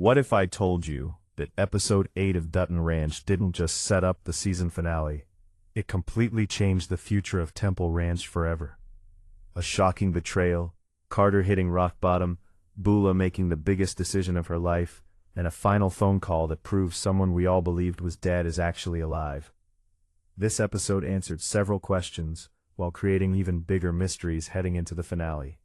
What if I told you that episode 8 of Dutton Ranch didn't just set up the season finale, it completely changed the future of Temple Ranch forever? A shocking betrayal, Carter hitting rock bottom, Beulah making the biggest decision of her life, and a final phone call that proves someone we all believed was dead is actually alive. This episode answered several questions, while creating even bigger mysteries heading into the finale.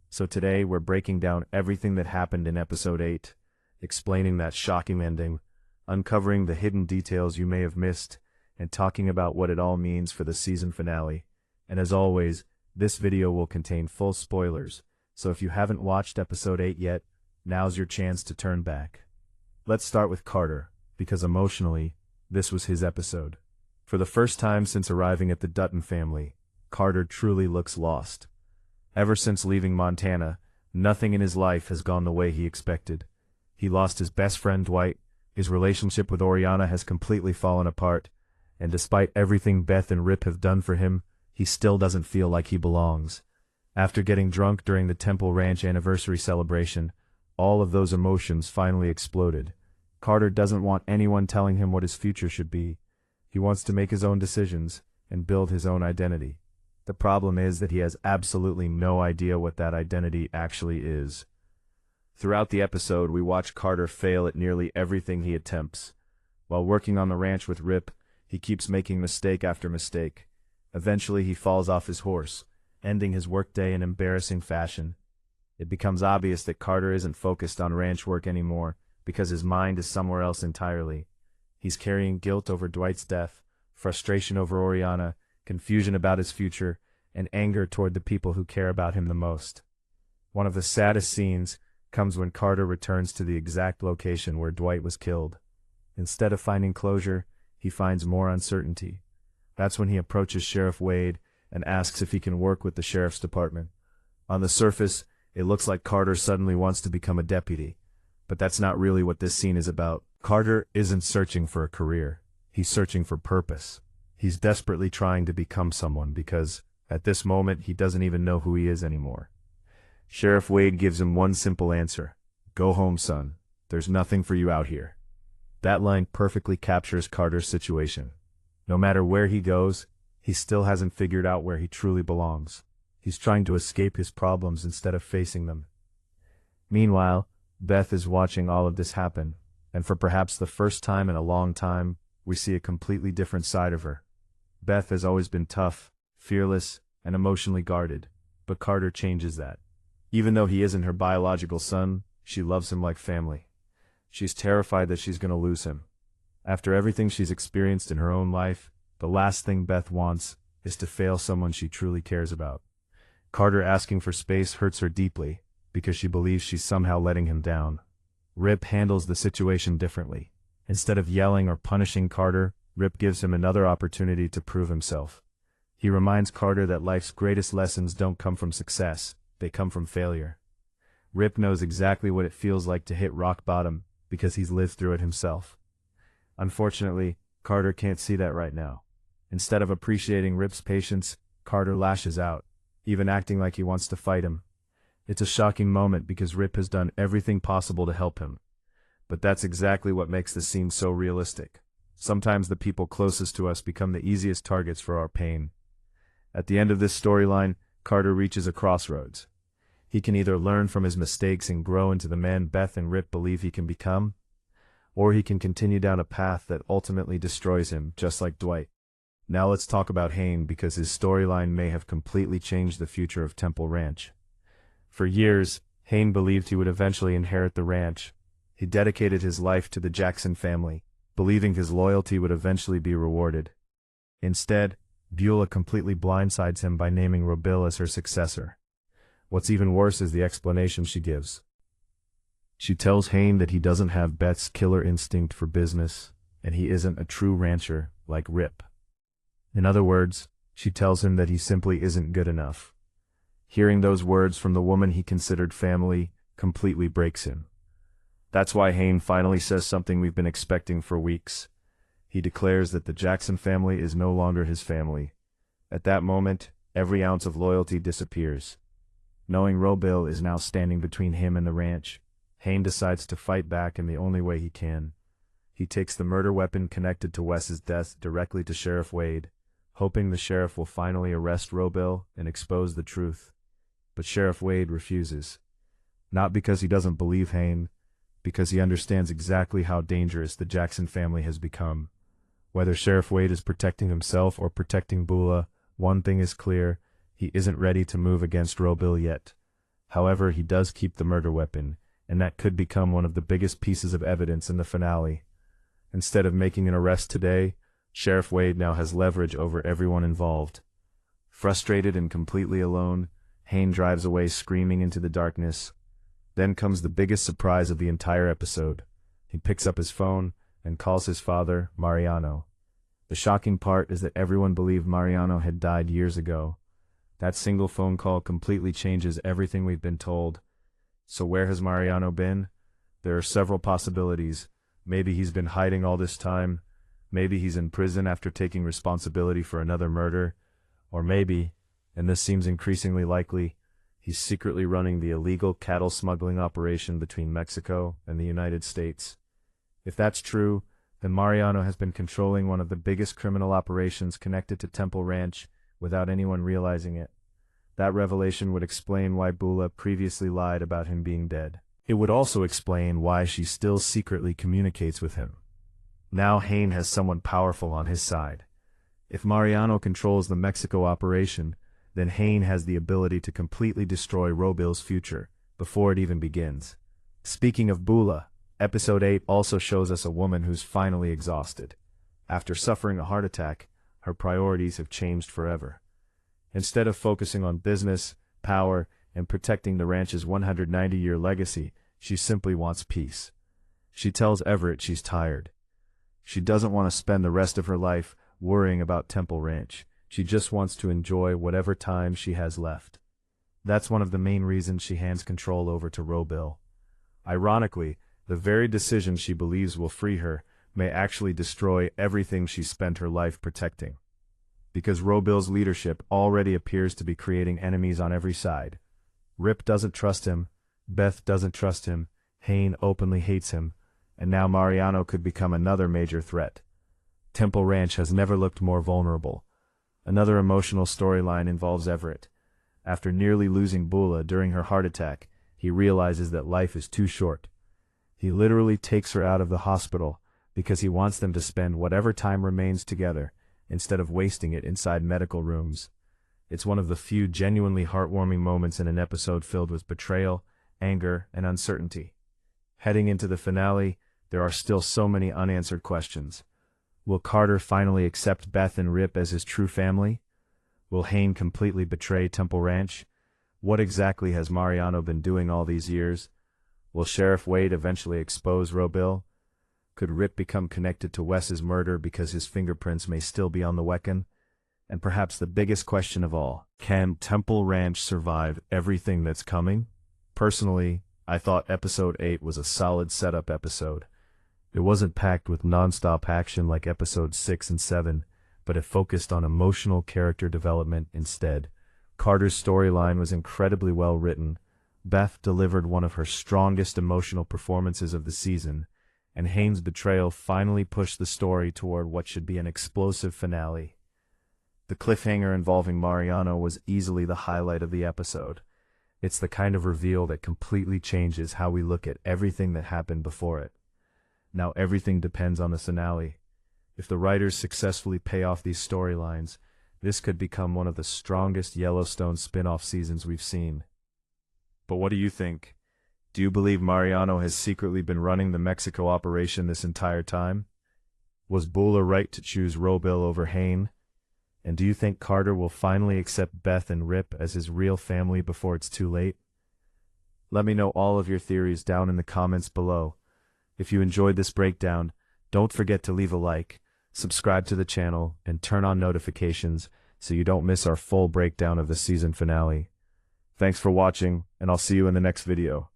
So today we're breaking down everything that happened in episode 8, explaining that shocking ending, uncovering the hidden details you may have missed, and talking about what it all means for the season finale. And as always, this video will contain full spoilers, so if you haven't watched episode 8 yet, now's your chance to turn back. Let's start with Carter, because emotionally, this was his episode. For the first time since arriving at the Dutton family, Carter truly looks lost. Ever since leaving Montana, nothing in his life has gone the way he expected. He lost his best friend Dwight, his relationship with Oriana has completely fallen apart, and despite everything Beth and Rip have done for him, he still doesn't feel like he belongs. After getting drunk during the Temple Ranch anniversary celebration, all of those emotions finally exploded. Carter doesn't want anyone telling him what his future should be. He wants to make his own decisions and build his own identity. The problem is that he has absolutely no idea what that identity actually is. Throughout the episode, we watch Carter fail at nearly everything he attempts. While working on the ranch with Rip, he keeps making mistake after mistake. Eventually, he falls off his horse, ending his workday in embarrassing fashion. It becomes obvious that Carter isn't focused on ranch work anymore, because his mind is somewhere else entirely. He's carrying guilt over Dwight's death, frustration over Oriana, confusion about his future, and anger toward the people who care about him the most. One of the saddest scenes comes when Carter returns to the exact location where Dwight was killed. Instead of finding closure, he finds more uncertainty. That's when he approaches Sheriff Wade and asks if he can work with the sheriff's department. On the surface, it looks like Carter suddenly wants to become a deputy, but that's not really what this scene is about. Carter isn't searching for a career. He's searching for purpose. He's desperately trying to become someone because, at this moment, he doesn't even know who he is anymore. Sheriff Wade gives him one simple answer: "Go home, son. There's nothing for you out here." That line perfectly captures Carter's situation. No matter where he goes, he still hasn't figured out where he truly belongs. He's trying to escape his problems instead of facing them. Meanwhile, Beth is watching all of this happen, and for perhaps the first time in a long time, we see a completely different side of her. Beth has always been tough, fearless, and emotionally guarded, but Carter changes that. Even though he isn't her biological son, she loves him like family. She's terrified that she's going to lose him. After everything she's experienced in her own life, the last thing Beth wants is to fail someone she truly cares about. Carter asking for space hurts her deeply, because she believes she's somehow letting him down. Rip handles the situation differently. Instead of yelling or punishing Carter, Rip gives him another opportunity to prove himself. He reminds Carter that life's greatest lessons don't come from success, they come from failure. Rip knows exactly what it feels like to hit rock bottom, because he's lived through it himself. Unfortunately, Carter can't see that right now. Instead of appreciating Rip's patience, Carter lashes out, even acting like he wants to fight him. It's a shocking moment because Rip has done everything possible to help him. But that's exactly what makes this seem so realistic. Sometimes the people closest to us become the easiest targets for our pain. At the end of this storyline, Carter reaches a crossroads. He can either learn from his mistakes and grow into the man Beth and Rip believe he can become, or he can continue down a path that ultimately destroys him, just like Dwight. Now let's talk about Hain, because his storyline may have completely changed the future of Temple Ranch. For years, Hain believed he would eventually inherit the ranch. He dedicated his life to the Jackson family, believing his loyalty would eventually be rewarded. Instead, Beulah completely blindsides him by naming Robil as her successor. What's even worse is the explanation she gives. She tells Hain that he doesn't have Beth's killer instinct for business, and he isn't a true rancher like Rip. In other words, she tells him that he simply isn't good enough. Hearing those words from the woman he considered family completely breaks him. That's why Hain finally says something we've been expecting for weeks. He declares that the Jackson family is no longer his family. At that moment, every ounce of loyalty disappears. Knowing Robil is now standing between him and the ranch, Hain decides to fight back in the only way he can. He takes the murder weapon connected to Wes's death directly to Sheriff Wade, hoping the sheriff will finally arrest Robill and expose the truth. But Sheriff Wade refuses. Not because he doesn't believe Hain, because he understands exactly how dangerous the Jackson family has become. Whether Sheriff Wade is protecting himself or protecting Bula, one thing is clear: he isn't ready to move against Robill yet. However, he does keep the murder weapon, and that could become one of the biggest pieces of evidence in the finale. Instead of making an arrest today, Sheriff Wade now has leverage over everyone involved. Frustrated and completely alone, Hain drives away screaming into the darkness. Then comes the biggest surprise of the entire episode. He picks up his phone and calls his father, Mariano. The shocking part is that everyone believed Mariano had died years ago. That single phone call completely changes everything we've been told. So where has Mariano been? There are several possibilities. Maybe he's been hiding all this time. Maybe he's in prison after taking responsibility for another murder. Or maybe, and this seems increasingly likely, he's secretly running the illegal cattle smuggling operation between Mexico and the United States. If that's true, then Mariano has been controlling one of the biggest criminal operations connected to Temple Ranch without anyone realizing it. That revelation would explain why Bula previously lied about him being dead. It would also explain why she still secretly communicates with him. Now Hain has someone powerful on his side. If Mariano controls the Mexico operation, then Hain has the ability to completely destroy Robill's future before it even begins. Speaking of Bula, Episode 8 also shows us a woman who's finally exhausted. After suffering a heart attack, her priorities have changed forever. Instead of focusing on business, power, and protecting the ranch's 190-year legacy, she simply wants peace. She tells Everett she's tired. She doesn't want to spend the rest of her life worrying about Temple Ranch. She just wants to enjoy whatever time she has left. That's one of the main reasons she hands control over to Robill. Ironically, the very decision she believes will free her may actually destroy everything she spent her life protecting. Because Robill's leadership already appears to be creating enemies on every side. Rip doesn't trust him, Beth doesn't trust him, Hain openly hates him, and now Mariano could become another major threat. Temple Ranch has never looked more vulnerable. Another emotional storyline involves Everett. After nearly losing Bula during her heart attack, he realizes that life is too short. He literally takes her out of the hospital because he wants them to spend whatever time remains together instead of wasting it inside medical rooms. It's one of the few genuinely heartwarming moments in an episode filled with betrayal, anger, and uncertainty. Heading into the finale, there are still so many unanswered questions. Will Carter finally accept Beth and Rip as his true family? Will Hain completely betray Temple Ranch? What exactly has Mariano been doing all these years? Will Sheriff Wade eventually expose Robill? Could Rip become connected to Wes's murder because his fingerprints may still be on the weapon? And perhaps the biggest question of all, can Temple Ranch survive everything that's coming? Personally, I thought Episode 8 was a solid setup episode. It wasn't packed with non-stop action like Episodes 6 and 7, but it focused on emotional character development instead. Carter's storyline was incredibly well written. Beth delivered one of her strongest emotional performances of the season, and Hain's betrayal finally pushed the story toward what should be an explosive finale. The cliffhanger involving Mariano was easily the highlight of the episode. It's the kind of reveal that completely changes how we look at everything that happened before it. Now everything depends on the finale. If the writers successfully pay off these storylines, this could become one of the strongest Yellowstone spin-off seasons we've seen. But what do you think? Do you believe Mariano has secretly been running the Mexico operation this entire time? Was Bula right to choose Robill over Hain? And do you think Carter will finally accept Beth and Rip as his real family before it's too late? Let me know all of your theories down in the comments below. If you enjoyed this breakdown, don't forget to leave a like, subscribe to the channel, and turn on notifications so you don't miss our full breakdown of the season finale. Thanks for watching, and I'll see you in the next video.